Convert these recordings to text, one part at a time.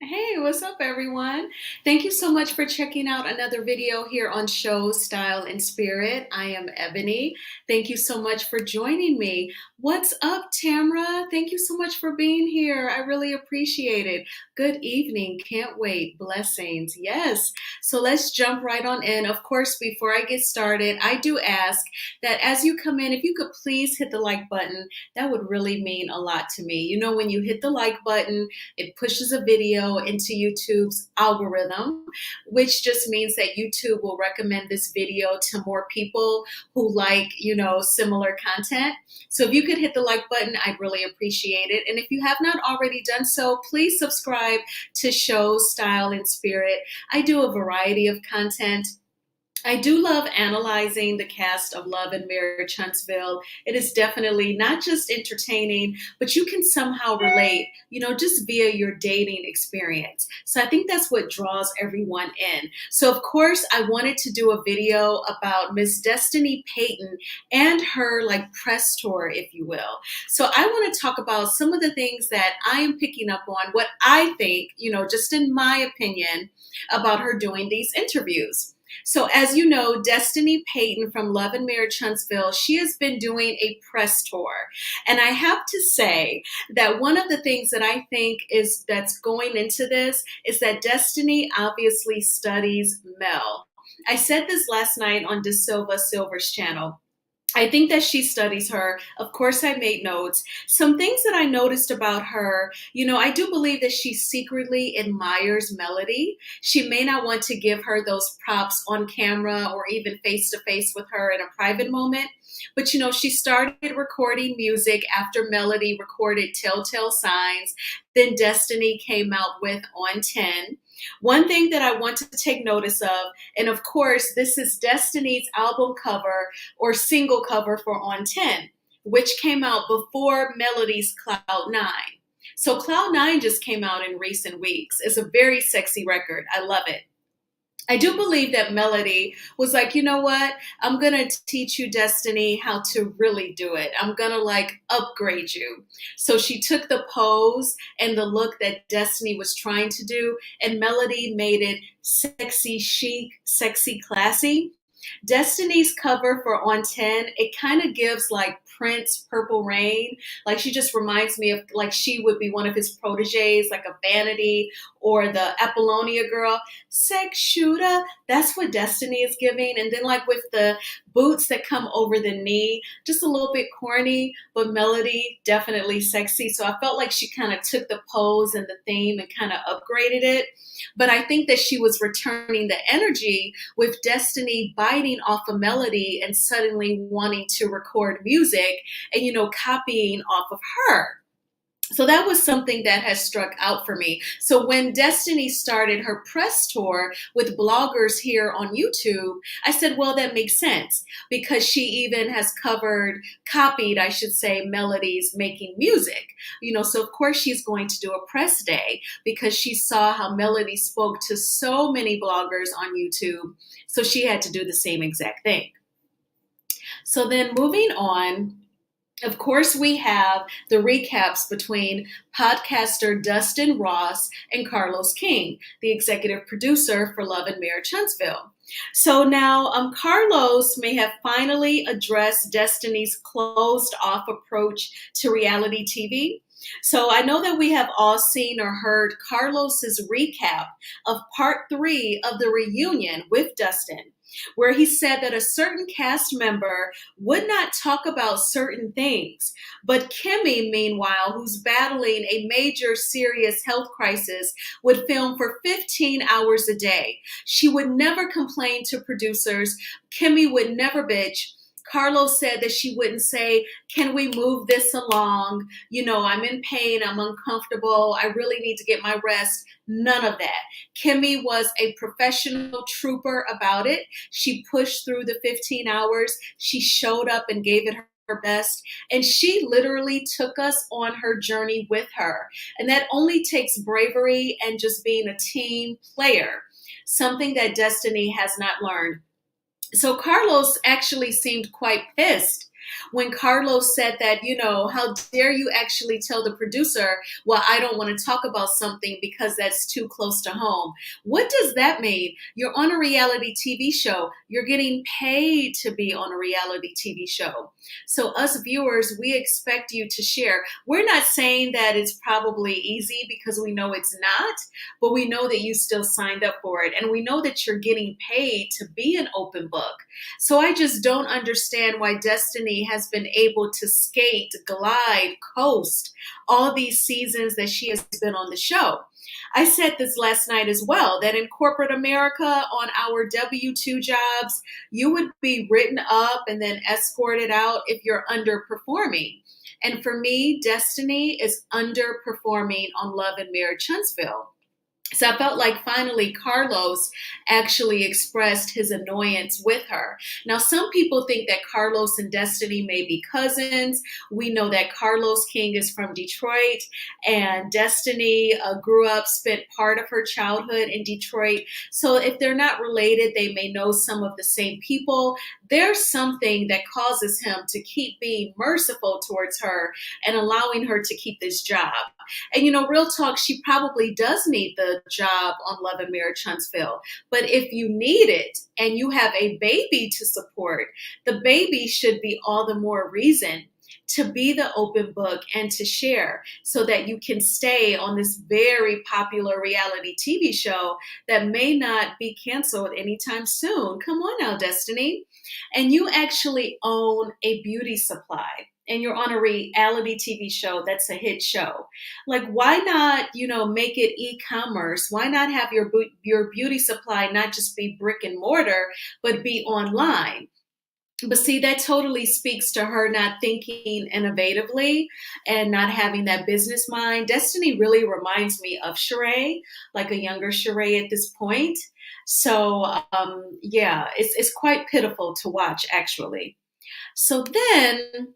Hey, what's up, everyone? Thank you so much for checking out another video here on Show, Style, and Spirit. I am Ebony. Thank you so much for joining me. What's up, Tamra? Thank you so much for being here. I really appreciate it. Good evening. Can't wait. Blessings. Yes. So let's jump right on in. Of course, before I get started, I do ask that as you come in, if you could please hit the like button, that would really mean a lot to me. You know, when you hit the like button, it pushes a video into YouTube's algorithm, which just means that YouTube will recommend this video to more people who like, similar content. So if you could hit the like button, I'd really appreciate it. And if you have not already done so, please subscribe to Show, Style, and Spirit. I do a variety of content. I do love analyzing the cast of Love and Marriage Huntsville. It is definitely not just entertaining, but you can somehow relate, just via your dating experience. So I think that's what draws everyone in. So of course, I wanted to do a video about Miss Destiny Payton and her press tour, if you will. So I want to talk about some of the things that I am picking up on, what I think, just in my opinion, about her doing these interviews. So as you know, Destiny Payton from Love and Marriage Huntsville, she has been doing a press tour. And I have to say that one of the things that I think that's going into this is that Destiny obviously studies Mel. I said this last night on Silver's channel. I think that she studies her. Of course, I made notes. Some things that I noticed about her, I do believe that she secretly admires Melody. She may not want to give her those props on camera or even face to face with her in a private moment. But, she started recording music after Melody recorded Telltale Signs. Then Destiny came out with On 10. One thing that I want to take notice of, and of course, this is Destiny's album cover or single cover for On 10, which came out before Melody's Cloud 9. So Cloud 9 just came out in recent weeks. It's a very sexy record. I love it. I do believe that Melody was like, you know what? I'm going to teach you, Destiny, how to really do it. I'm going to upgrade you. So she took the pose and the look that Destiny was trying to do, and Melody made it sexy chic, sexy classy. Destiny's cover for On 10, it kind of gives Prince Purple Rain. She just reminds me of she would be one of his proteges, like a Vanity or the Apollonia girl. Sex shooter, that's what Destiny is giving. And then with the boots that come over the knee, just a little bit corny, but Melody definitely sexy. So I felt like she kind of took the pose and the theme and kind of upgraded it. But I think that she was returning the energy with Destiny biting off a Melody and suddenly wanting to record music and, copying off of her. So that was something that has struck out for me. So when Destiny started her press tour with bloggers here on YouTube, I said, well, that makes sense because she even has copied, I should say, Melody's making music. So of course she's going to do a press day because she saw how Melody spoke to so many bloggers on YouTube. So she had to do the same exact thing. So then moving on, of course, we have the recaps between podcaster Dustin Ross and Carlos King, the executive producer for Love and Marriage Huntsville. So now Carlos may have finally addressed Destiny's closed-off approach to reality TV. So I know that we have all seen or heard Carlos's recap of part 3 of the reunion with Dustin, where he said that a certain cast member would not talk about certain things. But Kimmy, meanwhile, who's battling a major serious health crisis, would film for 15 hours a day. She would never complain to producers. Kimmy would never bitch. Carlos said that she wouldn't say, can we move this along? I'm in pain. I'm uncomfortable. I really need to get my rest. None of that. Kimmy was a professional trooper about it. She pushed through the 15 hours. She showed up and gave it her best. And she literally took us on her journey with her. And that only takes bravery and just being a team player, something that Destiny has not learned. So Carlos actually seemed quite pissed when Carlos said that, how dare you actually tell the producer, well, I don't want to talk about something because that's too close to home. What does that mean? You're on a reality TV show. You're getting paid to be on a reality TV show. So, us viewers, we expect you to share. We're not saying that it's probably easy because we know it's not, but we know that you still signed up for it. And we know that you're getting paid to be an open book. So I just don't understand why Destiny has been able to skate, glide, coast all these seasons that she has been on the show. I said this last night as well, that in corporate America, on our W-2 jobs, you would be written up and then escorted out if you're underperforming. And for me, Destiny is underperforming on Love and Marriage Huntsville. So I felt like finally Carlos actually expressed his annoyance with her. Now, some people think that Carlos and Destiny may be cousins. We know that Carlos King is from Detroit and Destiny grew up, spent part of her childhood in Detroit. So if they're not related, they may know some of the same people. There's something that causes him to keep being merciful towards her and allowing her to keep this job. And real talk, she probably does need the job on Love and Marriage Huntsville. But if you need it and you have a baby to support, the baby should be all the more reason to be the open book and to share so that you can stay on this very popular reality TV show that may not be canceled anytime soon. Come on now, Destiny. And you actually own a beauty supply and you're on a reality TV show that's a hit show. Like, why not, make it e-commerce? Why not have your beauty supply not just be brick and mortar, but be online? But see, that totally speaks to her not thinking innovatively and not having that business mind. Destiny really reminds me of Sheree, like a younger Sheree at this point. So, yeah, it's quite pitiful to watch, actually. So then,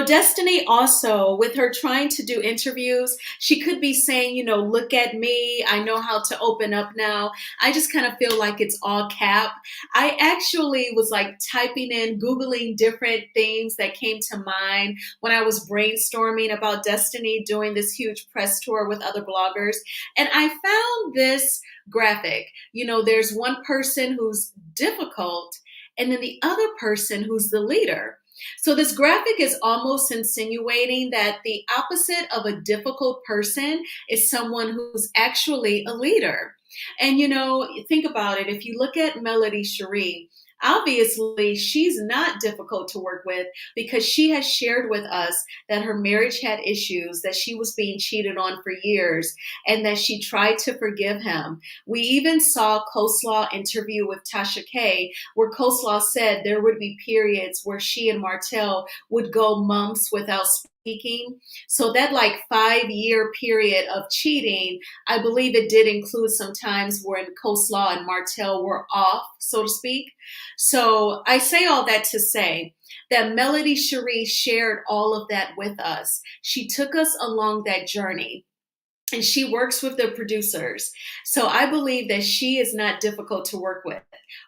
Destiny also, with her trying to do interviews, she could be saying, look at me. I know how to open up now. I just kind of feel like it's all cap. I actually was like typing in, Googling different things that came to mind when I was brainstorming about Destiny doing this huge press tour with other bloggers. And I found this graphic. There's one person who's difficult and then the other person who's the leader. So this graphic is almost insinuating that the opposite of a difficult person is someone who's actually a leader. And think about it. If you look at Melody Cherie, obviously she's not difficult to work with because she has shared with us that her marriage had issues, that she was being cheated on for years, and that she tried to forgive him. We even saw Coleslaw interview with Tasha K, where Coleslaw said there would be periods where she and Martell would go months without speaking. So that like 5-year period of cheating, I believe it did include some times when Coleslaw and Martell were off, so to speak. So I say all that to say that Melody Cherie shared all of that with us. She took us along that journey. And she works with the producers. So I believe that she is not difficult to work with.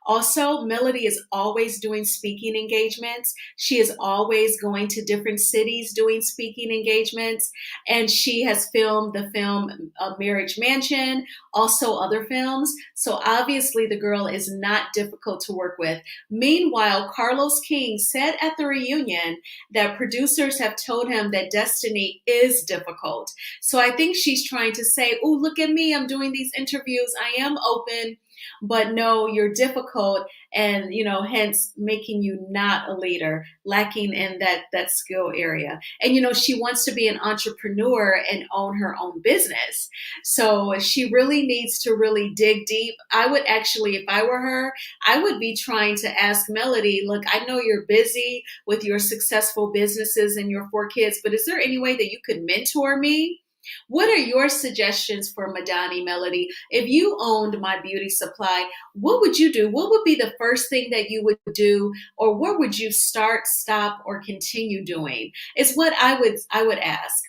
Also, Melody is always doing speaking engagements. She is always going to different cities doing speaking engagements. And she has filmed the film Marriage Mansion, also other films. So obviously the girl is not difficult to work with. Meanwhile, Carlos King said at the reunion that producers have told him that Destiny is difficult. So I think she's trying to say, oh, look at me, I'm doing these interviews, I am open, but no, you're difficult, and hence making you not a leader, lacking in that skill area. And she wants to be an entrepreneur and own her own business. So she really needs to really dig deep. I would actually, if I were her, I would be trying to ask Melody, look, I know you're busy with your successful businesses and your 4 kids, but is there any way that you could mentor me? What are your suggestions for Madani, Melody? If you owned my beauty supply, what would you do? What would be the first thing that you would do? Or what would you start, stop, or continue doing? Is what I would ask.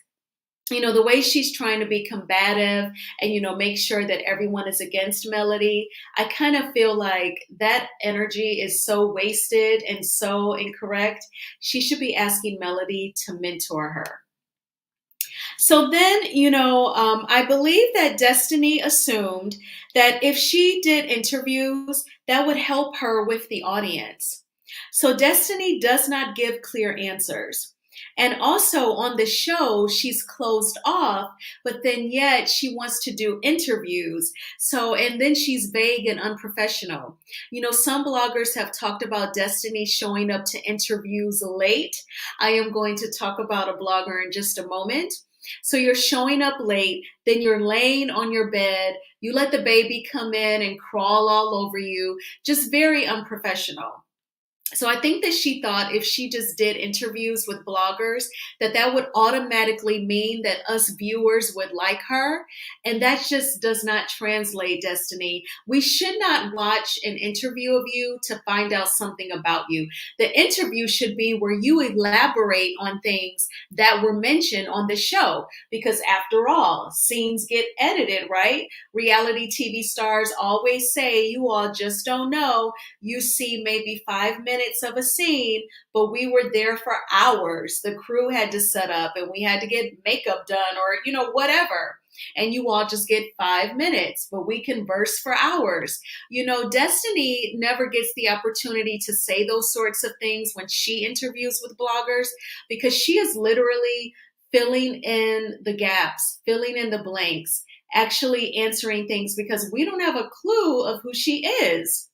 The way she's trying to be combative and, make sure that everyone is against Melody, I kind of feel like that energy is so wasted and so incorrect. She should be asking Melody to mentor her. So then, I believe that Destiny assumed that if she did interviews, that would help her with the audience. So Destiny does not give clear answers. And also on the show, she's closed off, but then yet she wants to do interviews. So, and then she's vague and unprofessional. Some bloggers have talked about Destiny showing up to interviews late. I am going to talk about a blogger in just a moment. So you're showing up late, then you're laying on your bed, you let the baby come in and crawl all over you, just very unprofessional. So I think that she thought if she just did interviews with bloggers, that would automatically mean that us viewers would like her. And that just does not translate, Destiny. We should not watch an interview of you to find out something about you. The interview should be where you elaborate on things that were mentioned on the show. Because after all, scenes get edited, right? Reality TV stars always say, you all just don't know. You see maybe 5 minutes of a scene, but we were there for hours. The crew had to set up and we had to get makeup done or, whatever. And you all just get 5 minutes, but we converse for hours. Destiny never gets the opportunity to say those sorts of things when she interviews with bloggers because she is literally filling in the gaps, filling in the blanks, actually answering things because we don't have a clue of who she is.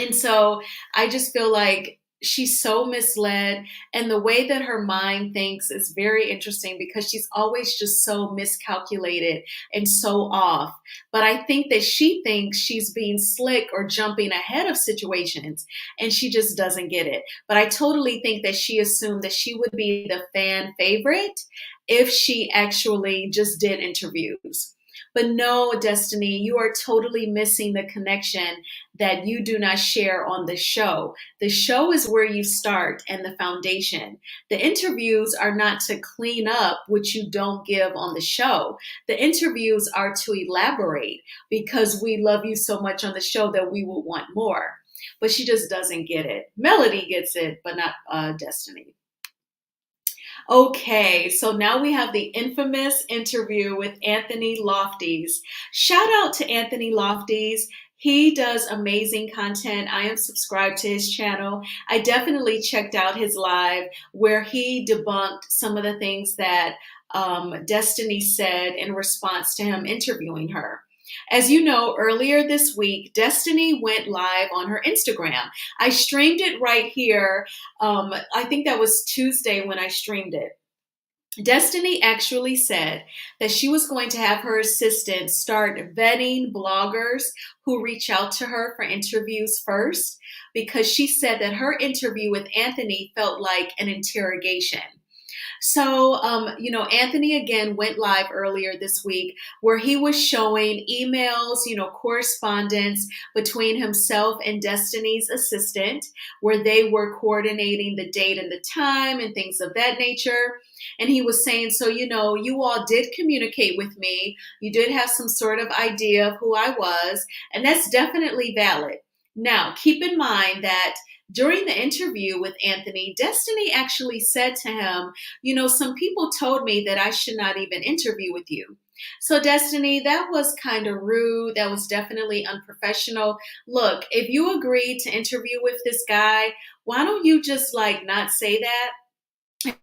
And so I just feel like she's so misled. And the way that her mind thinks is very interesting because she's always just so miscalculated and so off. But I think that she thinks she's being slick or jumping ahead of situations, and she just doesn't get it. But I totally think that she assumed that she would be the fan favorite if she actually just did interviews. But no, Destiny, you are totally missing the connection that you do not share on the show. The show is where you start and the foundation. The interviews are not to clean up what you don't give on the show. The interviews are to elaborate because we love you so much on the show that we will want more. But she just doesn't get it. Melody gets it, but not Destiny. Okay, so now we have the infamous interview with Anthony Lofties. Shout out to Anthony Lofties. He does amazing content. I am subscribed to his channel. I definitely checked out his live where he debunked some of the things that Destiny said in response to him interviewing her. As you know, earlier this week, Destiny went live on her Instagram. I streamed it right here. I think that was Tuesday when I streamed it. Destiny actually said that she was going to have her assistant start vetting bloggers who reach out to her for interviews first, because she said that her interview with Anthony felt like an interrogation. So, Anthony again went live earlier this week where he was showing emails, correspondence between himself and Destiny's assistant, where they were coordinating the date and the time and things of that nature. And he was saying, so, you all did communicate with me. You did have some sort of idea of who I was, and that's definitely valid. Now, keep in mind that during the interview with Anthony, Destiny actually said to him, some people told me that I should not even interview with you. So Destiny, that was kind of rude. That was definitely unprofessional. Look, if you agreed to interview with this guy, why don't you just not say that?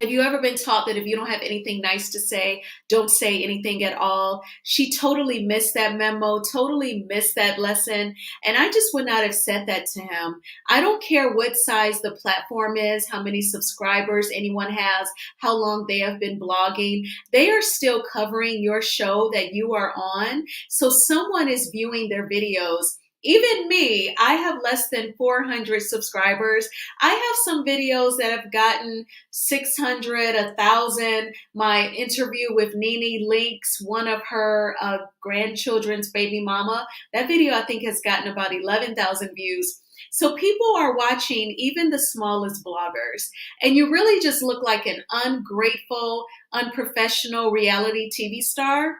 Have you ever been taught that if you don't have anything nice to say, don't say anything at all? She totally missed that memo, totally missed that lesson. And I just would not have said that to him. I don't care what size the platform is, how many subscribers anyone has, how long they have been blogging. They are still covering your show that you are on. So someone is viewing their videos, even me, I have less than 400 subscribers. I have some videos that have gotten 600, 1,000. My interview with Nene Leakes, one of her grandchildren's baby mama, that video I think has gotten about 11,000 views. So people are watching even the smallest bloggers, and you really just look like an ungrateful, unprofessional reality TV star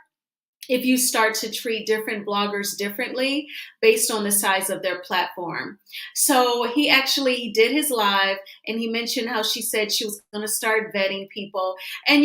if you start to treat different bloggers differently based on the size of their platform. So he actually did his live, and he mentioned how she said she was going to start vetting people. And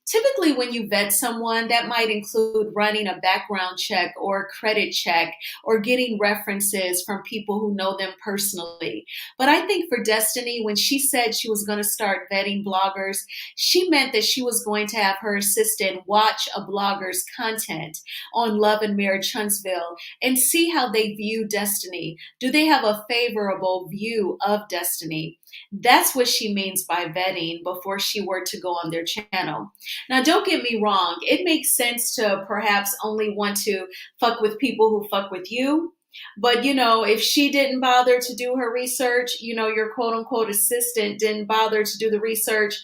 typically when you vet someone, that might include running a background check or a credit check or getting references from people who know them personally. But I think for Destiny, when she said she was going to start vetting bloggers, she meant that she was going to have her assistant watch a blogger's content on Love and Marriage Huntsville and see how they view Destiny. Do they have a favorable view of Destiny? That's what she means by vetting before she were to go on their channel. Now, don't get me wrong. It makes sense to perhaps only want to fuck with people who fuck with you. But, if she didn't bother to do her research, your quote unquote assistant didn't bother to do the research,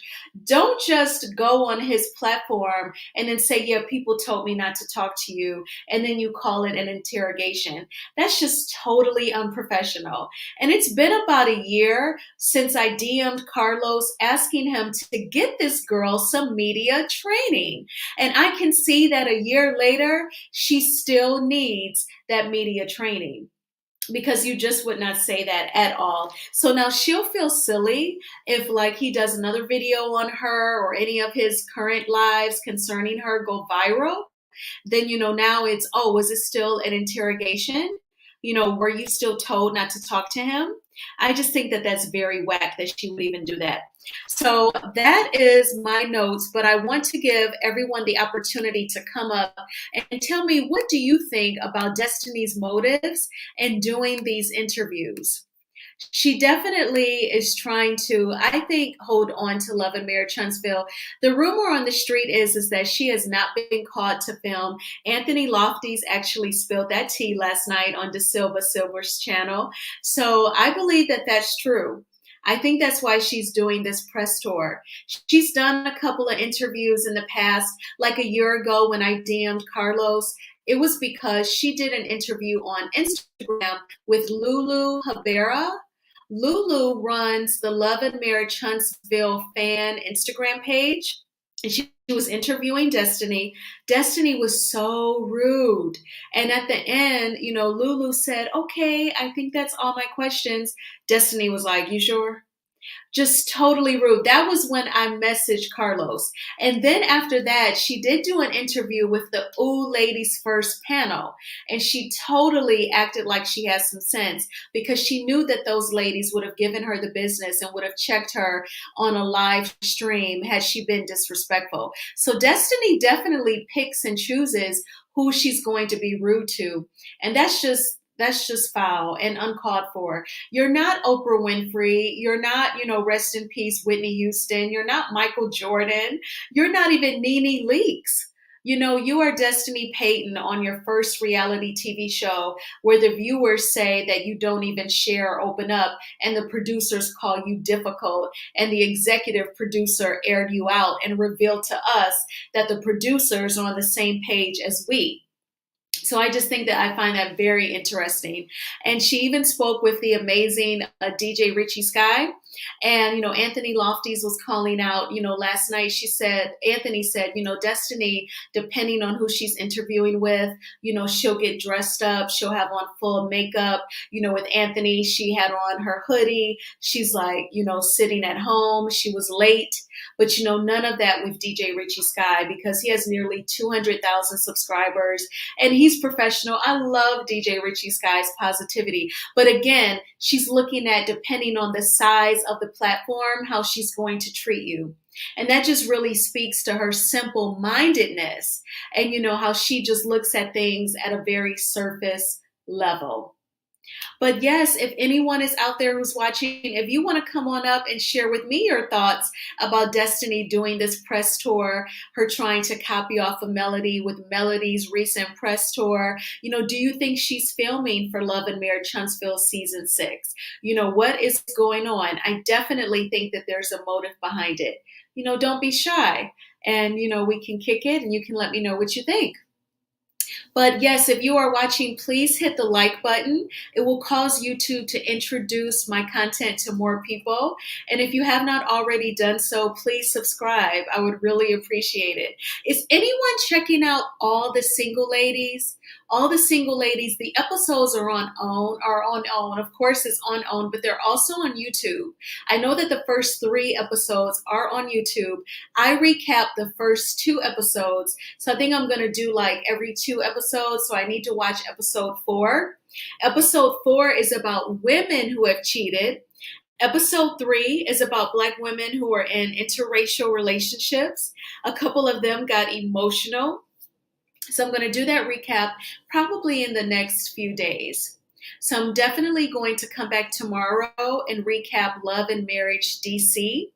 don't just go on his platform and then say, yeah, people told me not to talk to you. And then you call it an interrogation. That's just totally unprofessional. And it's been about a year since I DM'd Carlos asking him to get this girl some media training. And I can see that a year later, she still needs that media training, because you just would not say that at all. So now she'll feel silly if like he does another video on her or any of his current lives concerning her go viral. Then, now it's, oh, was it still an interrogation? Were you still told not to talk to him? I just think that that's very whack that she would even do that. So that is my notes, but I want to give everyone the opportunity to come up and tell me, what do you think about Destiny's motives in doing these interviews? She definitely is trying to, I think, hold on to Love and Marriage Huntsville. The rumor on the street is that she has not been caught to film. Anthony Lofty's actually spilled that tea last night on Silver's channel. So I believe that that's true. I think that's why she's doing this press tour. She's done a couple of interviews in the past, like a year ago when I DM'd Carlos. It was because she did an interview on Instagram with Lulu Habera. Lulu runs the Love and Marriage Huntsville fan Instagram page, and she was interviewing Destiny. Destiny was so rude. And at the end, Lulu said, okay, I think that's all my questions. Destiny was like, you sure? Just totally rude. That was when I messaged Carlos. And then after that, she did do an interview with the Ooh Ladies First panel. And she totally acted like she has some sense, because she knew that those ladies would have given her the business and would have checked her on a live stream had she been disrespectful. So Destiny definitely picks and chooses who she's going to be rude to. And that's just foul and uncalled for. You're not Oprah Winfrey. You're not, rest in peace, Whitney Houston. You're not Michael Jordan. You're not even Nene Leakes. You are Destiny Payton on your first reality TV show, where the viewers say that you don't even share or open up, and the producers call you difficult, and the executive producer aired you out and revealed to us that the producers are on the same page as we. So I just think that I find that very interesting. And she even spoke with the amazing DJ Richie Sky. And, Anthony Lofty's was calling out, last night Anthony said, Destiny, depending on who she's interviewing with, she'll get dressed up. She'll have on full makeup. With Anthony, she had on her hoodie. She's like, sitting at home. She was late. But, none of that with DJ Richie Sky, because he has nearly 200,000 subscribers and he's professional. I love DJ Richie Sky's positivity. But again, she's looking at, depending on the size of the platform, how she's going to treat you. And that just really speaks to her simple mindedness and, how she just looks at things at a very surface level. But yes, if anyone is out there who's watching, if you want to come on up and share with me your thoughts about Destiny doing this press tour, her trying to copy off of Melody with Melody's recent press tour, do you think she's filming for Love and Marriage Huntsville season 6? What is going on? I definitely think that there's a motive behind it. Don't be shy. And, we can kick it and you can let me know what you think. But yes, if you are watching, please hit the like button. It will cause YouTube to introduce my content to more people. And if you have not already done so, please subscribe. I would really appreciate it. Is anyone checking out all the single ladies? All the single ladies, the episodes are on OWN. Of course, it's on OWN, but they're also on YouTube. I know that the first 3 episodes are on YouTube. I recap the first 2 episodes. So I think I'm going to do like every 2 episodes. So I need to watch episode 4. Episode 4 is about women who have cheated. Episode 3 is about Black women who are in interracial relationships. A couple of them got emotional. So I'm going to do that recap probably in the next few days. So I'm definitely going to come back tomorrow and recap Love and Marriage DC.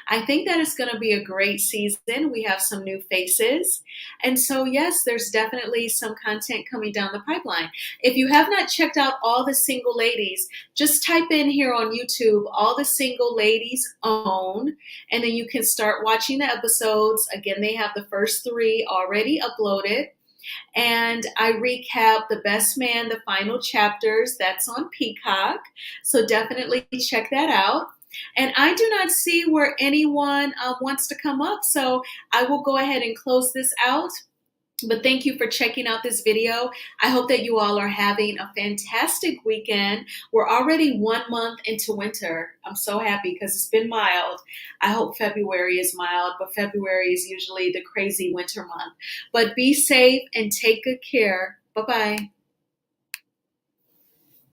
I think that is going to be a great season. We have some new faces. And so, yes, there's definitely some content coming down the pipeline. If you have not checked out all the single ladies, just type in here on YouTube, all the single ladies own, and then you can start watching the episodes. Again, they have the first 3 already uploaded. And I recap The Best Man, the final chapters. That's on Peacock. So definitely check that out. And I do not see where anyone wants to come up. So I will go ahead and close this out. But thank you for checking out this video. I hope that you all are having a fantastic weekend. We're already 1 month into winter. I'm so happy because it's been mild. I hope February is mild, but February is usually the crazy winter month. But be safe and take good care. Bye-bye.